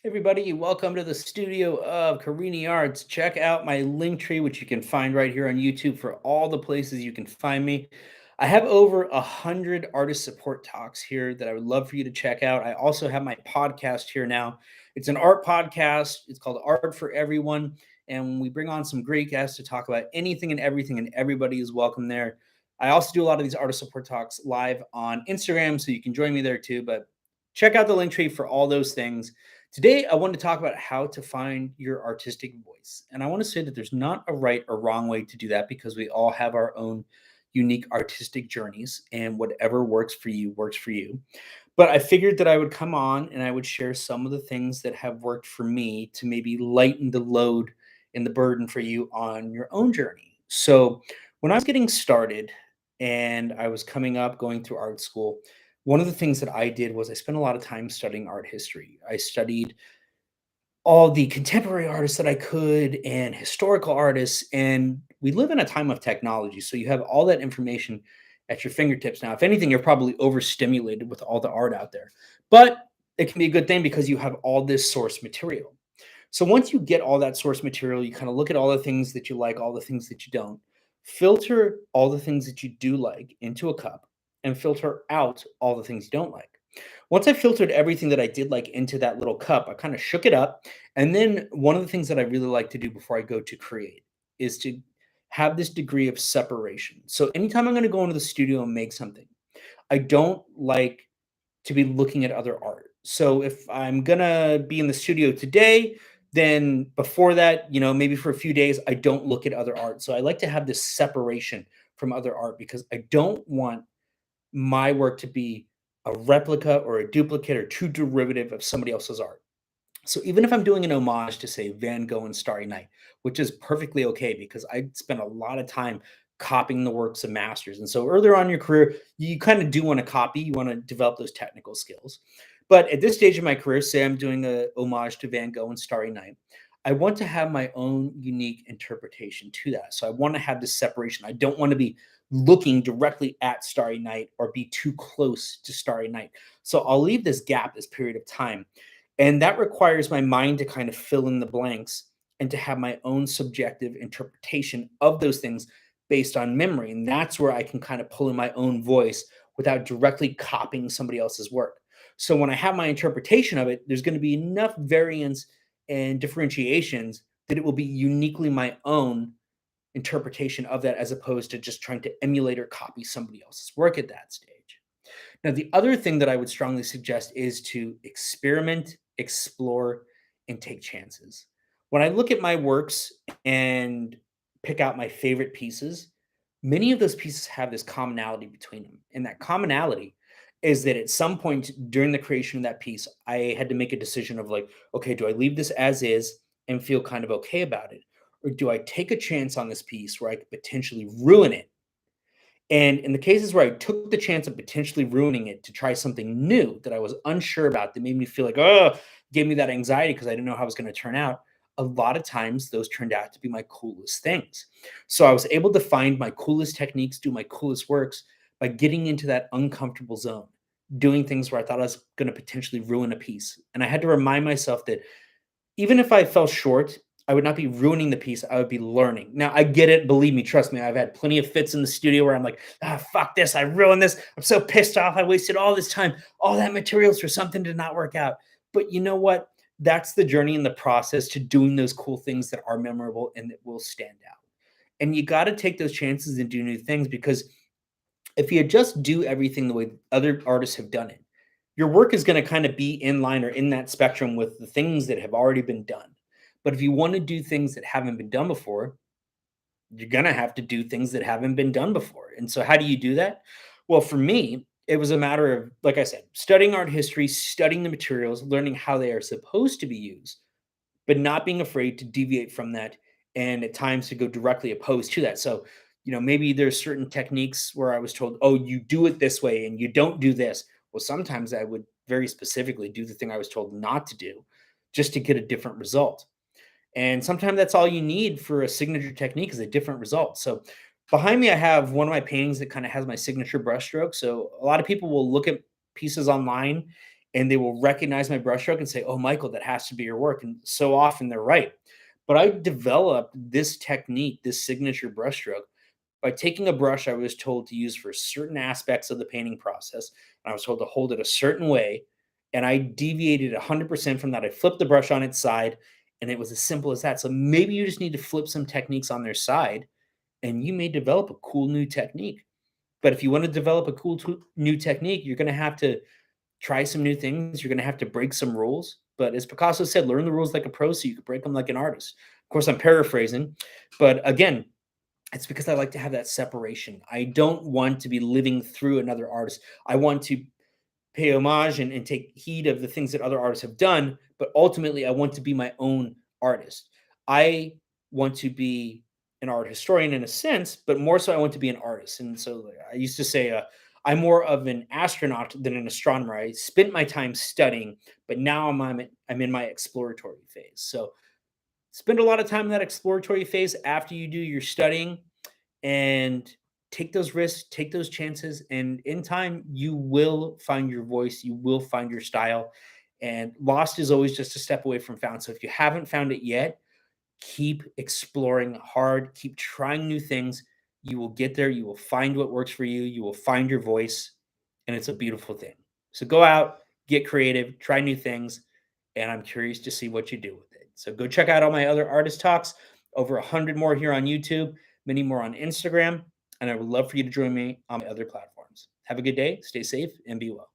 Everybody, welcome to the studio of Carini Arts. Check out my link tree, which you can find right here on YouTube for all the places you can find me. I have over 100 artist support talks here that I would love for you to check out. I also have my podcast here now. It's an art podcast. It's called Art for Everyone. And we bring on some great guests to talk about anything and everything, and everybody is welcome there. I also do a lot of these artist support talks live on Instagram, so you can join me there too. But check out the link tree for all those things. Today, I want to talk about how to find your artistic voice. And I want to say that there's not a right or wrong way to do that because we all have our own unique artistic journeys, and whatever works for you works for you. But I figured that I would come on and I would share some of the things that have worked for me to maybe lighten the load and the burden for you on your own journey. So, when I was getting started and I was coming up going through art school, one of the things that I did was I spent a lot of time studying art history. I studied all the contemporary artists that I could and historical artists. And we live in a time of technology. So you have all that information at your fingertips. Now, if anything, you're probably overstimulated with all the art out there. But it can be a good thing because you have all this source material. So once you get all that source material, you kind of look at all the things that you like, all the things that you don't, filter all the things that you do like into a cup and filter out all the things you don't like. Once I filtered everything that I did like into that little cup, I kind of shook it up. And then one of the things that I really like to do before I go to create is to have this degree of separation. So anytime I'm going to go into the studio and make something, I don't like to be looking at other art. So if I'm gonna be in the studio today, then before that, maybe for a few days, I don't look at other art. So I like to have this separation from other art because I don't want my work to be a replica or a duplicate or too derivative of somebody else's art. So even if I'm doing an homage to, say, Van Gogh and Starry Night, which is perfectly okay because I spent a lot of time copying the works of masters. And so earlier on in your career, you kind of do want to copy, you want to develop those technical skills. But at this stage of my career, say I'm doing a homage to Van Gogh and Starry Night, I want to have my own unique interpretation to that. So I want to have this separation. I don't want to be looking directly at Starry Night or be too close to Starry Night. So I'll leave this gap, this period of time, and that requires my mind to kind of fill in the blanks and to have my own subjective interpretation of those things based on memory. And that's where I can kind of pull in my own voice without directly copying somebody else's work. So when I have my interpretation of it, there's going to be enough variance and differentiations that it will be uniquely my own interpretation of that as opposed to just trying to emulate or copy somebody else's work at that stage. Now, the other thing that I would strongly suggest is to experiment, explore, and take chances. When I look at my works and pick out my favorite pieces, many of those pieces have this commonality between them. And that commonality is that at some point during the creation of that piece, I had to make a decision of like, okay, do I leave this as is and feel kind of okay about it? Or do I take a chance on this piece where I could potentially ruin it? And in the cases where I took the chance of potentially ruining it to try something new that I was unsure about, that made me feel like, oh, gave me that anxiety because I didn't know how it was going to turn out. A lot of times those turned out to be my coolest things. So I was able to find my coolest techniques, do my coolest works by getting into that uncomfortable zone, doing things where I thought I was going to potentially ruin a piece. And I had to remind myself that even if I fell short, I would not be ruining the piece. I would be learning. Now, I get it. Believe me, trust me. I've had plenty of fits in the studio where I'm like, fuck this. I ruined this. I'm so pissed off. I wasted all this time, all that materials for something to not work out. But you know what? That's the journey and the process to doing those cool things that are memorable and that will stand out. And you got to take those chances and do new things because if you just do everything the way other artists have done it, your work is going to kind of be in line or in that spectrum with the things that have already been done. But if you want to do things that haven't been done before, you're going to have to do things that haven't been done before. And so, how do you do that? Well, for me, it was a matter of, like I said, studying art history, studying the materials, learning how they are supposed to be used, but not being afraid to deviate from that and at times to go directly opposed to that. So, maybe there's certain techniques where I was told, oh, you do it this way and you don't do this. Well, sometimes I would very specifically do the thing I was told not to do just to get a different result. And sometimes that's all you need for a signature technique is a different result. So behind me, I have one of my paintings that kind of has my signature brushstroke. So a lot of people will look at pieces online and they will recognize my brushstroke and say, "Oh, Michael, that has to be your work." And so often they're right. But I developed this technique, this signature brushstroke, by taking a brush I was told to use for certain aspects of the painting process. And I was told to hold it a certain way. And I deviated 100% from that. I flipped the brush on its side, and it was as simple as that. So maybe you just need to flip some techniques on their side, and you may develop a cool new technique. But if you want to develop a cool new technique, you're going to have to try some new things. You're going to have to break some rules. But as Picasso said, learn the rules like a pro so you can break them like an artist. Of course, I'm paraphrasing, but again, it's because I like to have that separation. I don't want to be living through another artist. I want to pay homage and take heed of the things that other artists have done, but ultimately I want to be my own artist. I want to be an art historian in a sense, but more so I want to be an artist. And so like, I used to say, I'm more of an astronaut than an astronomer. I spent my time studying, but now I'm in my exploratory phase. So spend a lot of time in that exploratory phase after you do your studying and take those risks, take those chances, and in time, you will find your voice, you will find your style. And lost is always just a step away from found. So if you haven't found it yet, keep exploring hard, keep trying new things. You will get there, you will find what works for you, you will find your voice, and it's a beautiful thing. So go out, get creative, try new things, and I'm curious to see what you do with it. So go check out all my other artist talks, over 100 more here on YouTube, many more on Instagram, and I would love for you to join me on my other platforms. Have a good day, stay safe, and be well.